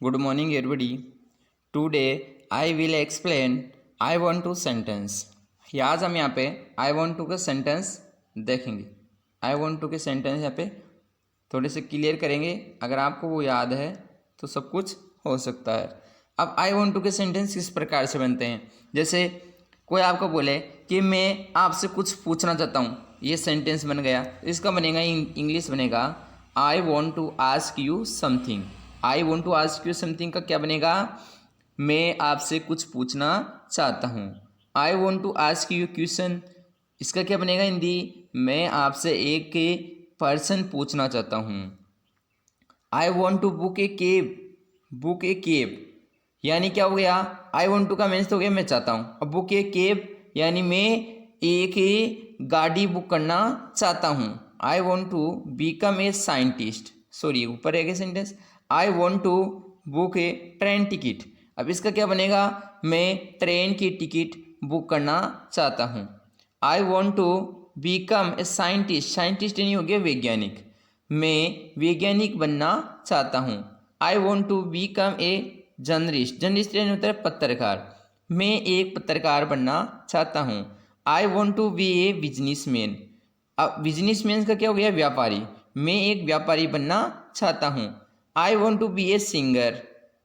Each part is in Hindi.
Good morning, everybody. Today I will explain I want to sentence. आज हम यहाँ पे I want to के सेंटेंस देखेंगे. I want to के सेंटेंस यहाँ पे थोड़े से क्लियर करेंगे. अगर आपको वो याद है तो सब कुछ हो सकता है. अब I want to के सेंटेंस किस प्रकार से बनते हैं. जैसे कोई आपको बोले कि मैं आपसे कुछ पूछना चाहता हूँ, ये सेंटेंस बन गया. इसका बनेगा इंग्लिश बनेगा I want to ask you something. I want to ask you something का क्या बनेगा, मैं आपसे कुछ पूछना चाहता हूँ. I want to ask you question, इसका क्या बनेगा हिंदी, मैं आपसे एक पर्सन पूछना चाहता हूँ. I want to book a cab यानी क्या हो गया, आई वॉन्ट टू का मीन्स तो हो गया मैं चाहता हूँ. अब बुक ए केब यानी मैं एक गाड़ी बुक करना चाहता हूँ. I want to become a scientist, sorry ऊपर है sentence, I want to book a train ticket. अब इसका क्या बनेगा, मैं ट्रेन की टिकट बुक करना चाहता हूँ. I want to become a scientist, scientist नहीं हो गया वैज्ञानिक, मैं वैज्ञानिक बनना चाहता हूँ. I want to become a journalist, journalist यानी होता है पत्रकार, मैं एक पत्रकार बनना चाहता हूँ. I want to be a businessman, अब बिजनेसमैन का क्या हो गया व्यापारी, मैं एक व्यापारी बनना चाहता हूँ. I want to be a singer,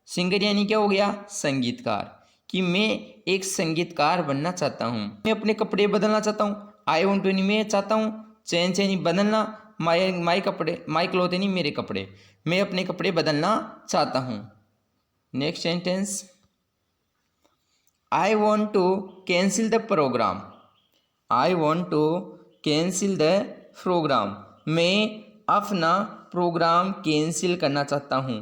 singer यानी क्या हो गया संगीतकार, कि मैं एक संगीतकार बनना चाहता हूँ. मैं अपने कपड़े बदलना चाहता हूँ. आई वॉन्ट टू यानी मैं चाहता हूँ, चेंज यानी बदलना, माई कपड़े, माई क्लॉथ यानी मेरे कपड़े, मैं अपने कपड़े बदलना चाहता हूँ. Next sentence, I want to cancel the programme. I want to cancel the programme, मैं अपना प्रोग्राम कैंसिल करना चाहता हूँ.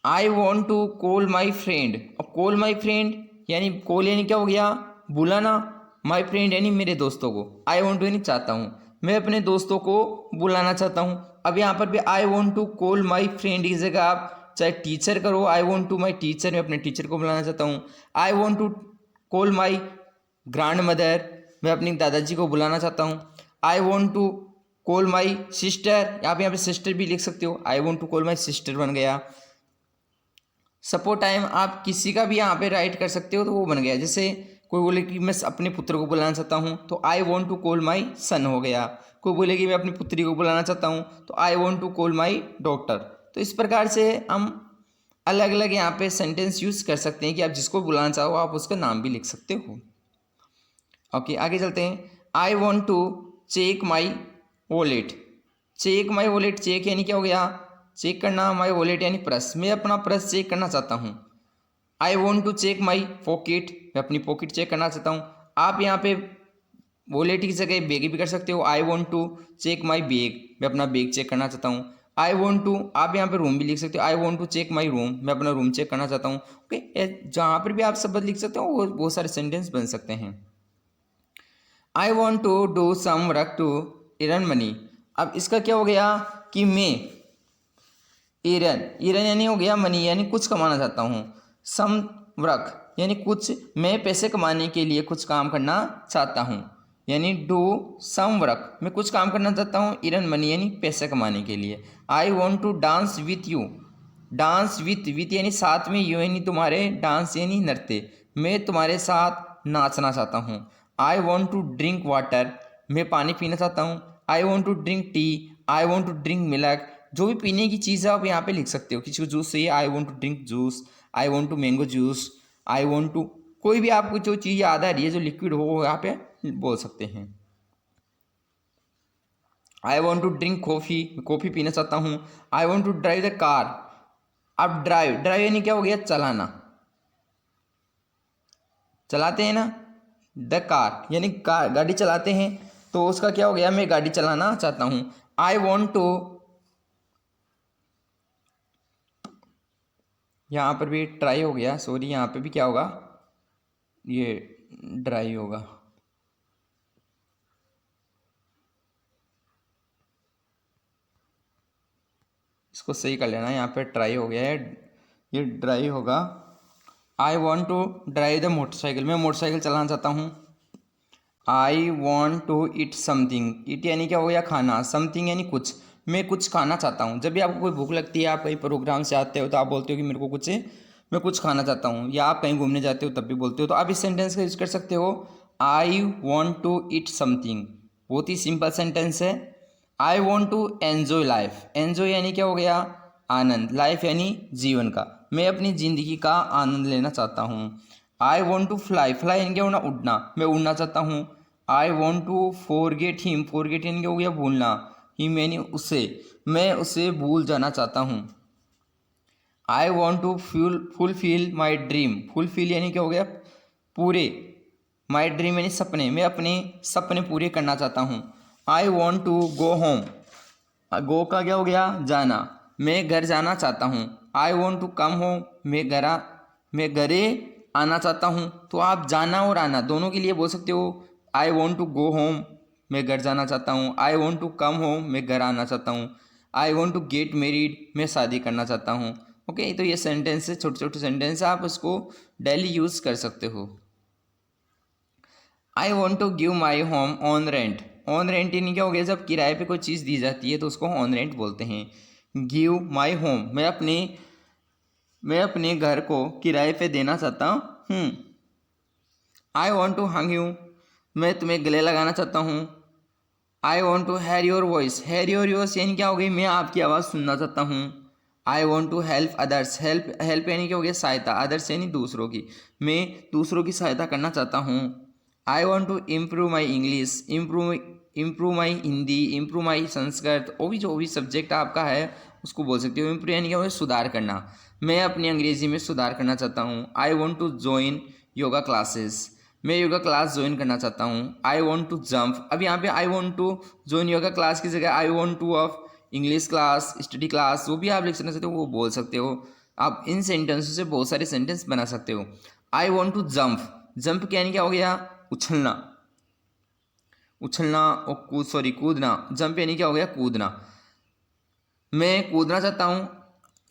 I want to call my friend, अब कॉल माई फ्रेंड यानी कॉल यानी क्या हो गया बुलाना, माई फ्रेंड यानी मेरे दोस्तों को. आई वॉन्ट टू यानी चाहता हूँ, मैं अपने दोस्तों को बुलाना चाहता हूँ. अब यहाँ पर भी I want to call my friend की जगह आप चाहे टीचर करो, I want to my teacher, मैं अपने टीचर को बुलाना चाहता हूँ. I want to call my grandmother, मैं अपनी दादाजी को बुलाना चाहता हूँ. I want to call my sister, आप यहाँ पे सिस्टर भी लिख सकते हो, I want to call my sister बन गया. सपोर्ट टाइम आप किसी का भी यहाँ पे राइट कर सकते हो तो वो बन गया. जैसे कोई बोले कि मैं अपने पुत्र को बुलाना चाहता हूँ तो I want to call my son हो गया. कोई बोले कि मैं अपनी पुत्री को बुलाना चाहता हूँ तो I want to call my daughter. तो इस प्रकार से हम अलग अलग यहाँ पे सेंटेंस यूज कर सकते हैं कि आप जिसको बुलाना चाहो आप उसका नाम भी लिख सकते हो. ओके आगे चलते हैं. I want to check my wallet, check my wallet, check यानी क्या हो गया चेक करना, माई वॉलेट यानी पर्स, मैं अपना पर्स चेक करना चाहता हूँ. I want to check my pocket, मैं अपनी पॉकेट चेक करना चाहता हूँ. आप यहाँ पे वॉलेट की जगह बैग भी कर सकते हो. I want to check my bag, मैं अपना बैग चेक करना चाहता हूँ. आई वॉन्ट टू, आप यहाँ पे रूम भी लिख सकते हो, I want to check my room, मैं अपना रूम चेक करना चाहता हूँ. ओके जहाँ पर भी आप शब्द लिख सकते हो वो बहुत सारे सेंटेंस बन सकते हैं. I want to do some work to earn money, अब इसका क्या हो गया कि मैं ईरन यानी हो गया मनी यानी कुछ कमाना चाहता हूँ. सम वर्क यानी कुछ, मैं पैसे कमाने के लिए कुछ काम करना चाहता हूँ, यानी डू सम वर्क, मैं कुछ काम करना चाहता हूँ. ईरन मनी यानी पैसे कमाने के लिए. I want to dance with you, dance with यानी साथ में, यू यानी तुम्हारे, डांस यानी नृत्य, मैं तुम्हारे साथ नाचना चाहता हूँ. I want to drink water, मैं पानी पीना चाहता हूँ. I want to drink tea, I want to drink milk, जो भी पीने की चीज़ है आप यहाँ पे लिख सकते हो. किसी को जूस चाहिए, I want to drink juice, I want to mango juice, I want to, कोई भी आपको जो चीज़ याद आ रही है जो लिक्विड हो वो यहाँ पे बोल सकते हैं. I want to drink coffee, coffee पीना चाहता हूँ. I want to drive the car, अब ड्राइव यानी क्या हो गया चलाना, चलाते हैं ना, द कार यानी कार, गाड़ी चलाते हैं, तो उसका क्या हो गया मैं गाड़ी चलाना चाहता हूँ. आई वॉन्ट टू, यहाँ पर भी ट्राई हो गया, सॉरी यहाँ पे भी क्या होगा ये ड्राई होगा. इसको सही कर लेना, यहाँ पे ट्राई हो गया है, ये ड्राई होगा. I want to drive the motorcycle, मैं मोटरसाइकिल चलाना चाहता हूँ. I want to eat something, eat यानी क्या हो गया खाना, समथिंग यानी कुछ, मैं कुछ खाना चाहता हूँ। जब भी आपको कोई भूख लगती है, आप कहीं प्रोग्राम से आते हो तो आप बोलते हो कि मैं कुछ खाना चाहता हूँ, या आप कहीं घूमने जाते हो तब भी बोलते हो। तो आप इस सेंटेंस का यूज कर सकते हो, I want to eat something. बहुत ही सिंपल सेंटेंस है। I want to enjoy life. Enjoy यानी क्या हो गया, आनंद। लाइफ यानी जीवन का। मैं अपनी ज़िंदगी का आनंद लेना चाहता हूँ। I want to fly. Fly यानी क्या होना, उड़ना। मैं उड़ना चाहता हूँ। I want to forget him. Forget यानी क्या हो गया, भूलना। हिम यानी उसे। मैं उसे भूल जाना चाहता हूँ। I want to fulfil my dream. Fulfil यानी क्या हो गया, पूरे। माई ड्रीम यानी सपने। मैं अपने सपने पूरे करना चाहता हूँ। I want to go home. Go का क्या हो गया, जाना। मैं घर जाना चाहता हूँ। I want to come home. मैं घरे आना चाहता हूँ। तो आप जाना और आना दोनों के लिए बोल सकते हो, I want to go home, मैं घर जाना चाहता हूँ। I want to come home, मैं घर आना चाहता हूँ। I want to get married, मैं शादी करना चाहता हूँ। ओके, तो ये सेंटेंस है, छोटे छोटे सेंटेंस है, आप उसको डेली यूज़ कर सकते हो। I want to give my home on rent. On rent यानी क्या हो गया, जब किराए पे कोई चीज़ दी जाती है तो उसको ऑन रेंट बोलते हैं। गिव माई होम, मैं अपने घर को किराए पे देना चाहता हूँ। I want to hug you, मैं तुम्हें गले लगाना चाहता हूँ। I want to hear your voice. Hear your voice यानी क्या हो गई, मैं आपकी आवाज़ सुनना चाहता हूँ। I want to help others. Help help यानी क्या हो गया, सहायता। अदर्स यानी दूसरों की। मैं दूसरों की सहायता करना चाहता हूँ। I want to improve my English. Improve my Hindi, improve my Sanskrit. जो भी सब्जेक्ट आपका है उसको बोल सकते हो। इम्प्रूव यानी क्या हो गया, सुधार करना। मैं अपनी अंग्रेजी में सुधार करना चाहता हूँ। I want to join yoga classes. मैं योगा क्लास ज्वाइन करना चाहता हूँ। I want to jump. अब यहाँ पे I want to join yoga class की जगह I want to off English class, study class, वो भी आप लिख सकते हो, वो बोल सकते हो। आप इन सेंटेंसों से बहुत सारे सेंटेंस बना सकते हो। I want to jump. Jump यानी क्या हो गया, उछलना। उछलना और कूदना। जंप यानी क्या हो गया, कूदना। मैं कूदना चाहता हूँ।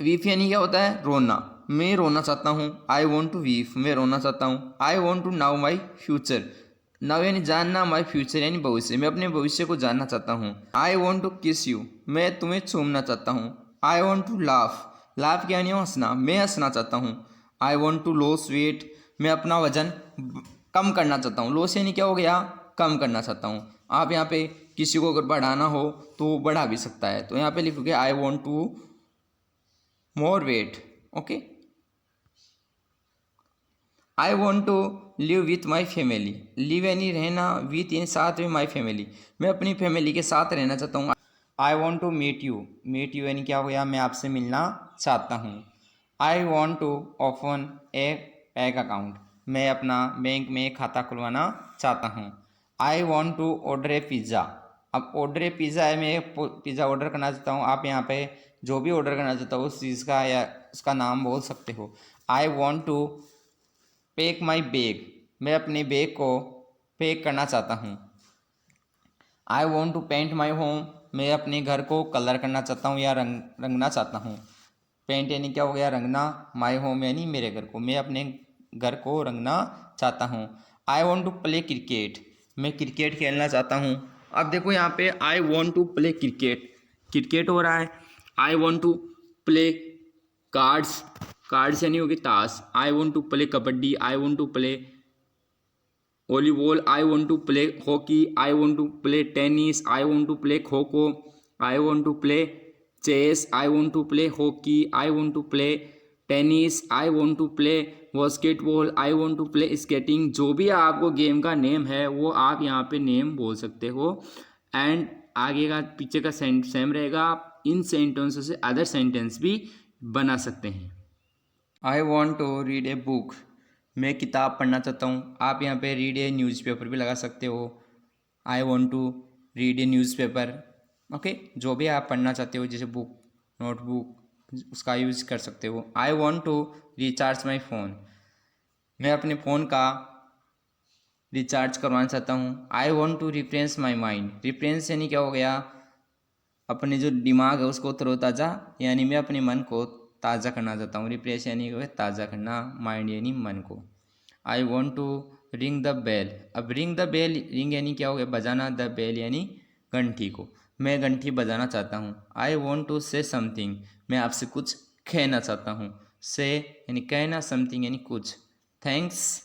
वीफ यानी क्या होता है, रोना। मैं रोना चाहता हूँ। आई वॉन्ट टू वीफ, मैं रोना चाहता हूँ। I want to know my future. Know यानी जानना, माई फ्यूचर यानी भविष्य, मैं अपने भविष्य को जानना चाहता हूँ। I want to kiss you, मैं तुम्हें चूमना चाहता हूँ। I want to laugh. Laugh क्या यानी हंसना, मैं हंसना चाहता हूँ। I want to loss weight, मैं अपना वजन कम करना चाहता हूँ। लॉस यानी क्या हो गया, कम करना चाहता हूँ। आप यहाँ पे किसी को अगर बढ़ाना हो तो वो बढ़ा भी सकता है, तो यहाँ पे लिखोगे I want to more weight. Okay, I want to live with my family. Live यानी रहना, विथ यानी साथ में, माई फैमिली, मैं अपनी फैमिली के साथ रहना चाहता हूँ। I want to meet you. Meet you यानी क्या हो गया, मैं आपसे मिलना चाहता हूँ। I want to open a bank account, मैं अपना बैंक में खाता खुलवाना चाहता हूँ। I want to order a pizza. अब ऑर्डर ए पिज़्ज़ा है, मैं पिज़्ज़ा ऑर्डर करना चाहता हूँ। आप यहाँ पे जो भी ऑर्डर करना चाहता हो उस चीज़ का या उसका नाम बोल सकते हो। I want to pack my bag, मैं अपने बैग को पैक करना चाहता हूँ। I want to paint my home, मैं अपने घर को कलर करना चाहता हूँ या रंगना चाहता हूँ। पेंट यानी क्या हो गया, रंगना। माई होम यानी मेरे घर को, मैं अपने घर को रंगना चाहता हूँ। I want to play cricket, मैं क्रिकेट खेलना चाहता हूँ। अब देखो यहाँ पे I want to play cricket, cricket हो रहा है। I want to play cards, cards यानी होगी ताश। I want to play kabaddi, I want to play volleyball, I want to play hockey, I want to play tennis, I want to play kho kho, I want to play chess, I want to play hockey, I want to play tennis, I want to play basketball, I want to play skating. जो भी आपको गेम का नेम है वो आप यहाँ पे नेम बोल सकते हो। एंड आगे का पीछे का सेम रहेगा, आप इन सेंटेंसों से अदर सेंटेंस भी बना सकते हैं। I want to read a book, मैं किताब पढ़ना चाहता हूँ। आप यहाँ पे रीड ए न्यूज़पेपर भी लगा सकते हो। I want to read a newspaper. Okay, जो भी आप पढ़ना चाहते हो, जैसे बुक, नोटबुक, उसका यूज़ कर सकते हो। I want to recharge my phone, मैं अपने फ़ोन का रिचार्ज करवाना चाहता हूँ। I want to refresh my mind, refresh यानी क्या हो गया, अपने जो दिमाग है उसको तरोताज़ा, यानी मैं अपने मन को ताज़ा करना चाहता हूँ। रिफ्रेश यानी क्या है, ताज़ा करना, माइंड यानी मन को। I want to ring the bell, अब रिंग द बेल, रिंग यानी क्या हो गया, बजाना, द बेल यानी घंटी को। मैं घंटी बजाना चाहता हूँ। I want to say something, मैं आपसे कुछ कहना चाहता हूँ। से यानी कहना, समथिंग यानी कुछ। थैंक्स